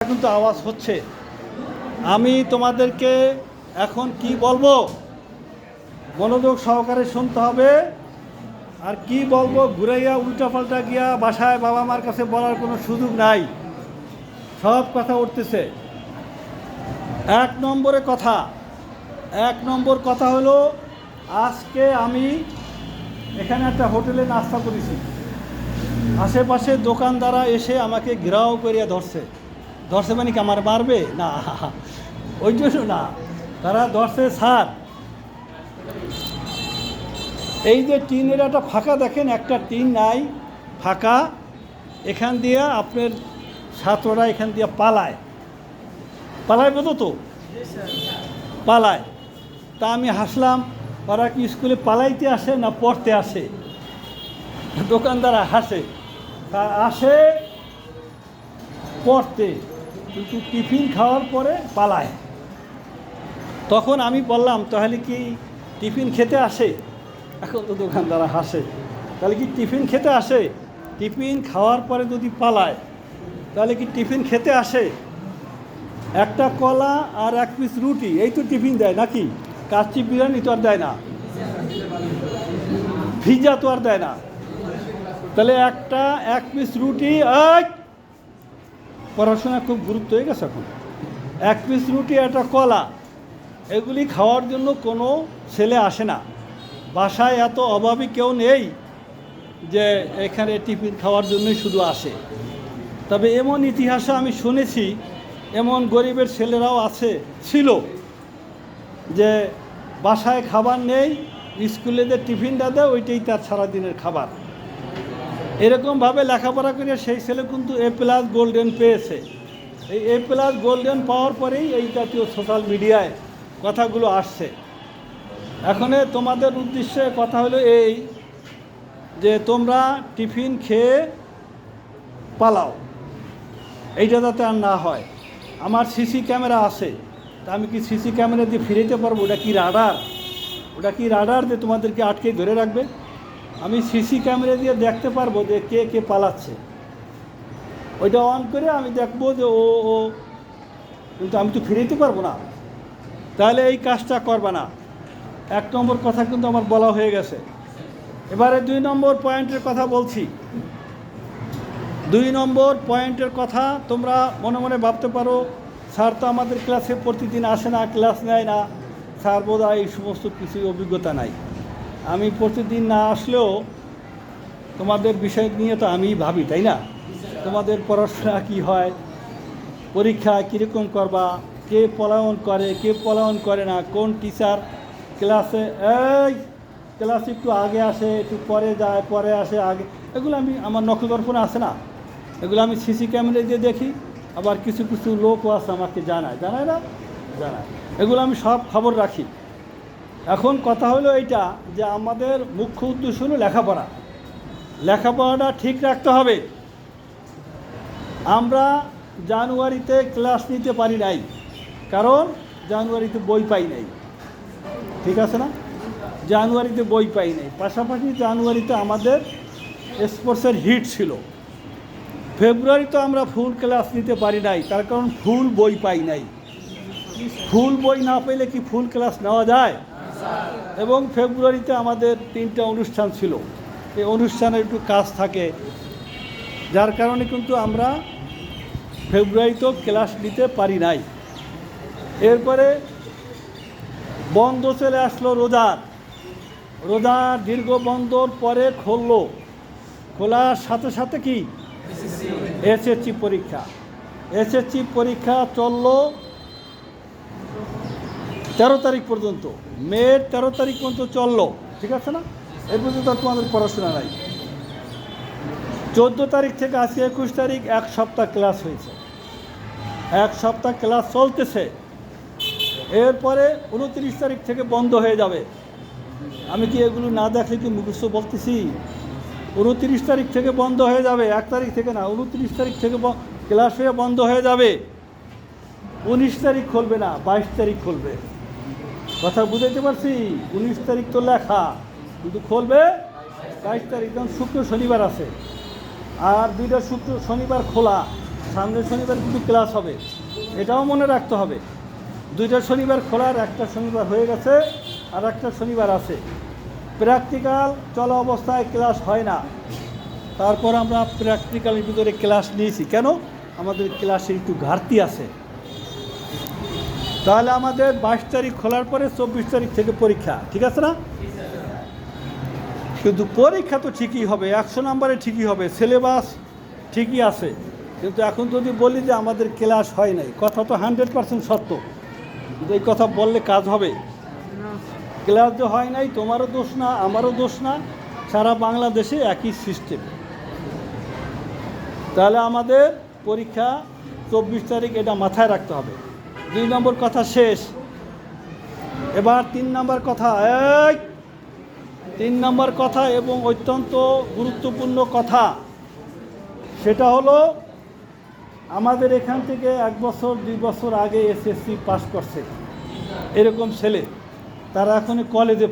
কিন্তু আওয়াজ হচ্ছে। আমি তোমাদেরকে এখন কি বলবো মনোযোগ সহকারে শুনতে হবে। আর কি বলবো ঘুরাইয়া উল্টাপাল্টা গিয়া বাসায় বাবা মার কাছে বলার কোনো সুযোগ নাই। সব কথা উঠতেছে। এক নম্বর কথা হলো, আজকে আমি এখানে একটা হোটেলে নাস্তা করেছি। আশেপাশে দোকানদাররা এসে আমাকে ঘেরাও করিয়া ধরছে মানে কি আমার মারবে না, ওই জন্য না, তারা ধরছে স্যার এই যে টিনের একটা ফাঁকা দেখেন, একটা টিন নাই ফাঁকা, এখান দিয়ে আপনার ছাত্ররা এখান দিয়ে পালায় বোঝো তো, পালায়। তা আমি হাসলাম, ওরা কি স্কুলে পালাইতে আসে না পড়তে আসে? দোকানদাররা হাসে, তা আসে পড়তে, কিন্তু টিফিন খাওয়ার পরে পালায়। তখন আমি বললাম, তাহলে কি টিফিন খেতে আসে? এখন তো দোকানদাররা হাসে, তাহলে কি টিফিন খেতে আসে? টিফিন খাওয়ার পরে যদি পালায় তাহলে কি টিফিন খেতে আসে? একটা কলা আর এক পিস রুটি এই তো টিফিন দেয় নাকি? কাচ্চি বিরিয়ানি তো আর দেয় না, ভিজা তো আর দেয় না। তাহলে এক পিস রুটি, পড়াশোনা খুব গুরুত্ব হয়ে গেছে এখন। এক পিস রুটি একটা কলা, এগুলি খাওয়ার জন্য কোনো ছেলে আসে না। বাসায় এত অভাবী কেউ নেই যে এখানে টিফিন খাওয়ার জন্যই শুধু আসে। তবে এমন ইতিহাসে আমি শুনেছি, এমন গরিবের ছেলেরাও ছিল যে বাসায় খাবার নেই, স্কুলে যে টিফিনটা দেয় ওইটাই তার সারাদিনের খাবার। এরকমভাবে লেখাপড়া করে সেই ছেলে কিন্তু A+ গোল্ডেন পেয়েছে। এই A+ গোল্ডেন পাওয়ার পরেই এই জাতীয় সোশ্যাল মিডিয়ায় কথাগুলো আসছে। এখন তোমাদের উদ্দেশ্যে কথা হলো এই যে তোমরা টিফিন খেয়ে পালাও, এইটা যাতে আর না হয়। আমার সিসি ক্যামেরা আছে, তা আমি কি সিসি ক্যামেরা দিয়ে ফিরাইতে পারবো? ওটা কি রাডার যে তোমাদেরকে আটকে ধরে রাখবে? আমি সিসি ক্যামেরা দিয়ে দেখতে পারবো যে কে কে পালাচ্ছে। ওইটা অন করে আমি দেখবো যে ও কিন্তু আমি তো ফিরাইতে পারবো না। তাহলে এই কাজটা করবে না। এক নম্বর কথা কিন্তু আমার বলা হয়ে গেছে। এবারে 2 নম্বর পয়েন্টের কথা বলছি। 2 নম্বর পয়েন্টের কথা তোমরা মনে মনে ভাবতে পারো, স্যার তো আমাদের ক্লাসে প্রতিদিন আসে না, ক্লাস নেয় না, স্যার বোধহয় এই সমস্ত কিছুই অভিজ্ঞতা নাই। আমি প্রতিদিন না আসলেও তোমাদের বিষয় নিয়ে তো আমিই ভাবি, তাই না? তোমাদের পড়াশোনা কী হয়, পরীক্ষা কীরকম করবা, কে পলায়ন করে কে পলায়ন করে না, কোন টিচার ক্লাসে একটু আগে আসে, একটু পরে যায়, পরে আসে, আগে, এগুলো আমার নখদর্পণে আসে না, এগুলো আমি সিসি ক্যামেরা দিয়ে দেখি। আবার কিছু কিছু লোকও আছে আমাকে জানায় না, এগুলো আমি সব খবর রাখি। এখন কথা হলো এইটা যে আমাদের মুখ্য উদ্দেশ্য হলো লেখাপড়াটা ঠিক রাখতে হবে। আমরা জানুয়ারিতে ক্লাস নিতে পারি নাই, কারণ জানুয়ারিতে বই পাই নাই, ঠিক আছে না? জানুয়ারিতে বই পাই নাই, পাশাপাশি জানুয়ারিতে আমাদের স্পোর্টসের হিট ছিল। ফেব্রুয়ারিতে আমরা ফুল ক্লাস নিতে পারি নাই, তার কারণ ফুল বই পাই নাই। ফুল বই না পেলে কি ফুল ক্লাস নেওয়া যায়? এবং ফেব্রুয়ারিতে আমাদের 3টা অনুষ্ঠান ছিল, এই অনুষ্ঠানের একটু কাজ থাকে, যার কারণে কিন্তু আমরা ফেব্রুয়ারিতেও ক্লাস নিতে পারি নাই। এরপরে বন্ধ চলে আসলো রোজার দীর্ঘ বন্ধর পরে খোলার সাথে সাথে কি এসএসসি পরীক্ষা চললো 13 তারিখ পর্যন্ত, মের 13 তারিখ পর্যন্ত চললো, ঠিক আছে না? এই পর্যন্ত তোমাদের পড়াশোনা নাই। 14 তারিখ থেকে আজকে 21 তারিখ, 1 সপ্তাহ ক্লাস হয়েছে, 1 সপ্তাহ ক্লাস চলতেছে। এরপরে 29 তারিখ থেকে বন্ধ হয়ে যাবে। আমি কি এগুলো না দেখলে কি মুখস্থ বলতেছি? 29 তারিখ থেকে বন্ধ হয়ে যাবে, 1 তারিখ থেকে না, 29 তারিখ থেকে ক্লাস হয়ে বন্ধ হয়ে যাবে। 19 তারিখ খুলবে না, 22 তারিখ খুলবে। কথা বুঝাইতে পারছি? 19 তারিখ তো লেখা, কিন্তু খুলবে 22 তারিখ। কারণ শুক্র শনিবার আছে, আর 2টা শুক্র শনিবার খোলা, সামনের শনিবার কিন্তু ক্লাস হবে, এটাও মনে রাখতে হবে। 2টা শনিবার খোলার, একটা শনিবার হয়ে গেছে আর একটা শনিবার আছে। প্র্যাকটিক্যাল চলা অবস্থায় ক্লাস হয় না, তারপর আমরা প্র্যাকটিক্যালের ভিতরে ক্লাস নিয়েছি। কেন? আমাদের ক্লাসে একটু ঘাটতি আছে। তাহলে আমাদের 22 তারিখ খোলার পরে 24 তারিখ থেকে পরীক্ষা, ঠিক আছে না? কিন্তু পরীক্ষা তো ঠিকই হবে, 100 নম্বরে ঠিকই হবে, সিলেবাস ঠিকই আছে। কিন্তু এখন যদি বলি যে আমাদের ক্লাস হয় নাই, কথা তো 100% সত্য, কিন্তু এই কথা বললে কাজ হবে? ক্লাস যে হয় নাই তোমারও দোষ না, আমারও দোষ না, সারা বাংলাদেশে একই সিস্টেম। তাহলে আমাদের পরীক্ষা 24 তারিখ, এটা মাথায় রাখতে হবে। 2 নম্বর কথা শেষ, এবার 3 নম্বর কথা। 3 নম্বর কথা এবং অত্যন্ত গুরুত্বপূর্ণ কথা, সেটা হলো আমাদের এখান থেকে 1 বছর 2 বছর আগে এসএসসি পাস করছে এরকম ছেলে, তারা এখন কলেজে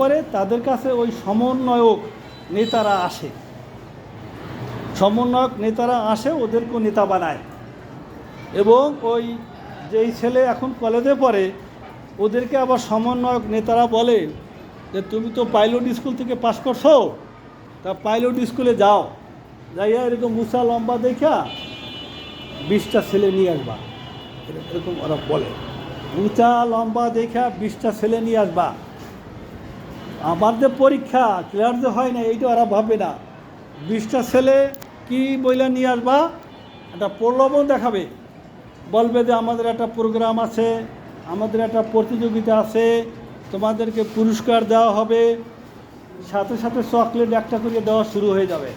পড়ে, তাদের কাছে ওই সমন্বয়ক নেতারা আসে, ওদেরকেও নেতা বানায়। এবং ওই যেই ছেলে এখন কলেজে পড়ে ওদেরকে আবার সমন্বয়ক নেতারা বলে যে তুমি তো পাইলট স্কুল থেকে পাস করছো, তা পাইলট স্কুলে যাও, যাইয়া এরকম উঁচা লম্বা দেখা 20টা ছেলে নিয়ে আসবা। এরকম ওরা বলে, উঁচা লম্বা দেখা 20টা ছেলে নিয়ে আসবা। আমার যে পরীক্ষা ক্লিয়ার যে হয় না এইটা ওরা ভাববে না। 20টা ছেলে কি বইলা নিয়ে আসবা, একটা প্রলোভন দেখাবে, বলবে যে আমাদের একটা প্রোগ্রাম আছে, আমাদের একটা প্রতিযোগিতা আছে, তোমাদেরকে পুরস্কার দেওয়া হবে। সাথে সাথে চকলেট একটা করে দেওয়া শুরু হয়ে যাবে,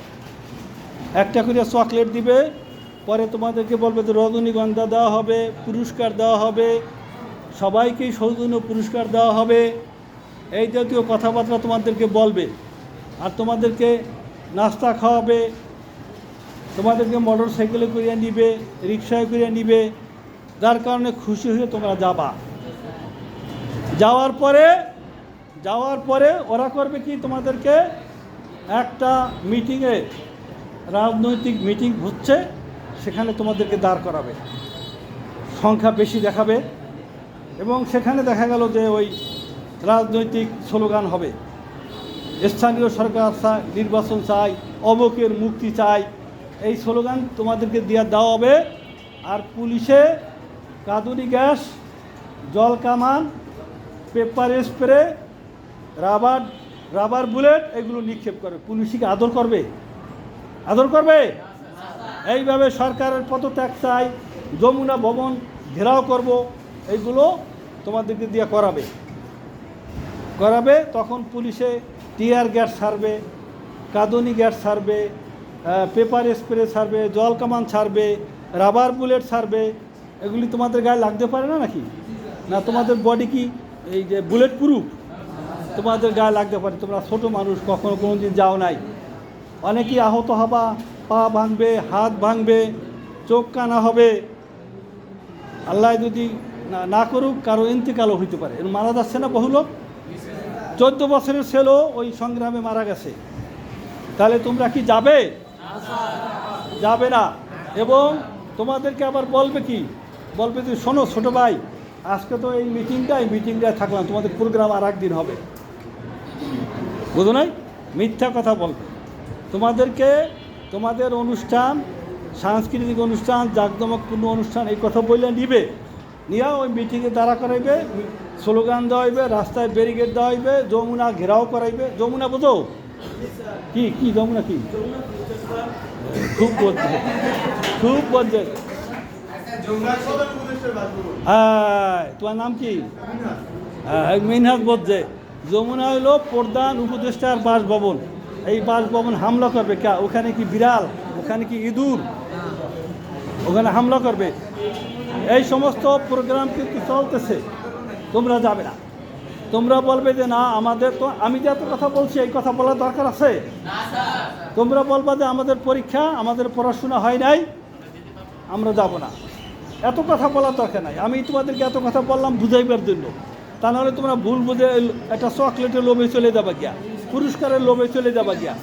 একটা করে চকলেট দিবে, পরে তোমাদেরকে বলবে যে রজনীগন্ধা দেওয়া হবে, পুরস্কার দেওয়া হবে, সবাইকেই সৌজন্য পুরস্কার দেওয়া হবে, এই জাতীয় কথাবার্তা তোমাদেরকে বলবে। আর তোমাদেরকে নাস্তা খাওয়াবে, তোমাদেরকে মোটর সাইকেলে করে নিবে, রিক্সায় করে নিবে, যার কারণে খুশি হয়ে তোমরা যাবা। যাওয়ার পরে ওরা করবে কি, তোমাদেরকে একটা মিটিংয়ে, রাজনৈতিক মিটিং হচ্ছে, সেখানে তোমাদেরকে দাঁড় করাবে, সংখ্যা বেশি দেখাবে, এবং সেখানে দেখা গেল যে ওই রাজনৈতিক স্লোগান হবে, স্থানীয় সরকার চাই, নির্বাচন চাই, অবকের মুক্তি চাই, এই স্লোগান তোমাদেরকে দেওয়া হবে। আর পুলিশে কাঁদুনি গ্যাস, জল কামান, পেপার স্প্রে, রাবার বুলেট এগুলো নিক্ষেপ করবে। পুলিশকে আদর করবে। এইভাবে সরকারের পদত্যাগ চাই, যমুনা ভবন ঘেরাও করব, এইগুলো তোমাদেরকে দিয়ে করাবে। তখন পুলিশে টিয়ার গ্যাস ছাড়বে, কাঁদুনি গ্যাস ছাড়বে, পেপার স্প্রে ছাড়বে, জল কামান ছাড়বে, রাবার বুলেট ছাড়বে। এগুলি তোমাদের গায়ে লাগতে পারে না নাকি? না, তোমাদের বডি কি এই যে বুলেট প্রুফ? তোমাদের গায়ে লাগতে পারে। তোমরা ছোটো মানুষ, কখনো কোনো দিন যাও নাই, অনেকেই আহত হবা, পা ভাঙবে, হাত ভাঙবে, চোখ কানা হবে, আল্লাহ যদি না করুক কারো ইন্তেকালও হইতে পারে। মারা যাচ্ছে না বহু লোক, 14 বছরের ছেলেও ওই সংগ্রামে মারা গেছে। তাহলে তোমরা কি যাবে না? এবং তোমাদেরকে আবার বলবে যে শোনো ছোটো ভাই, আজকে তো এই মিটিংটায় থাকলাম, তোমাদের প্রোগ্রাম আর একদিন হবে, বুঝো নাই? মিথ্যা কথা বলবে। তোমাদেরকে তোমাদের অনুষ্ঠান, সাংস্কৃতিক অনুষ্ঠান, জাঁকজমকপূর্ণ অনুষ্ঠান, এই কথা বললে নিয়ে ওই মিটিংয়ে দাঁড়া করাইবে, স্লোগান দেওয়া হইবে, রাস্তায় ব্যারিকেড দেওয়া হইবে, যমুনা ঘেরাও করাইবে। যমুনা বোঝো কি যমুনা কি? খুব বলছে। হ্যাঁ, তোমার নাম কি? মিনহাজ বলছে যমুনা হইল প্রধান উপদেষ্টার বাসভবন। এই বাসভবন হামলা করবে কে? ওখানে কি বিড়াল, ওখানে কি ইঁদুর, ওখানে হামলা করবে। এই সমস্ত প্রোগ্রাম কিন্তু চলতেছে, তোমরা যাবে না। তোমরা বলবে যে না, আমাদের তো, আমি যে এত কথা বলছি এই কথা বলার দরকার আছে? তোমরা বলবা যে আমাদের পরীক্ষা, আমাদের পড়াশোনা হয় নাই, আমরা যাব না। এত কথা বলার দরকার নাই। আমি তোমাদেরকে এত কথা বললাম বুঝাইবার জন্য, তা নাহলে তোমরা ভুল বুঝে একটা চকলেটের লোভে চলে যাবা গিয়া, পুরস্কারের লোভে চলে যাবা গিয়া।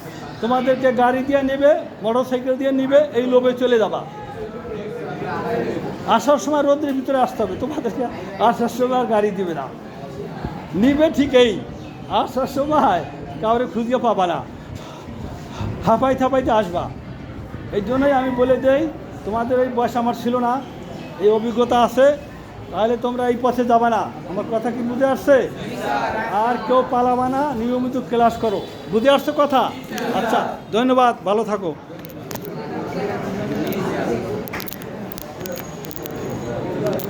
তোমাদেরকে গাড়ি দিয়ে নেবে, মোটর সাইকেল দিয়ে নিবে, এই লোভে চলে যাবা। আসার সময় রোদ্রের ভিতরে আসতে হবে, তোমাদেরকে আসার সময় আর গাড়ি দিবে না। নিবে ঠিকই, আসার সময় কাউরে খুঁজে পাবা না, হাঁপাই থাপাইতে আসবা। এই জন্যই আমি বলে দেই, তোমাদের এই বয়স আমার ছিল না, এই অভিজ্ঞতা আছে, তাহলে তোমরা এই পথে যাবে না। আমার কথা কি বুঝে আসছে? আর কেউ পালাবা না, নিয়মিত ক্লাস করো। বুঝে আসছে কথা? আচ্ছা, ধন্যবাদ, ভালো থাকো।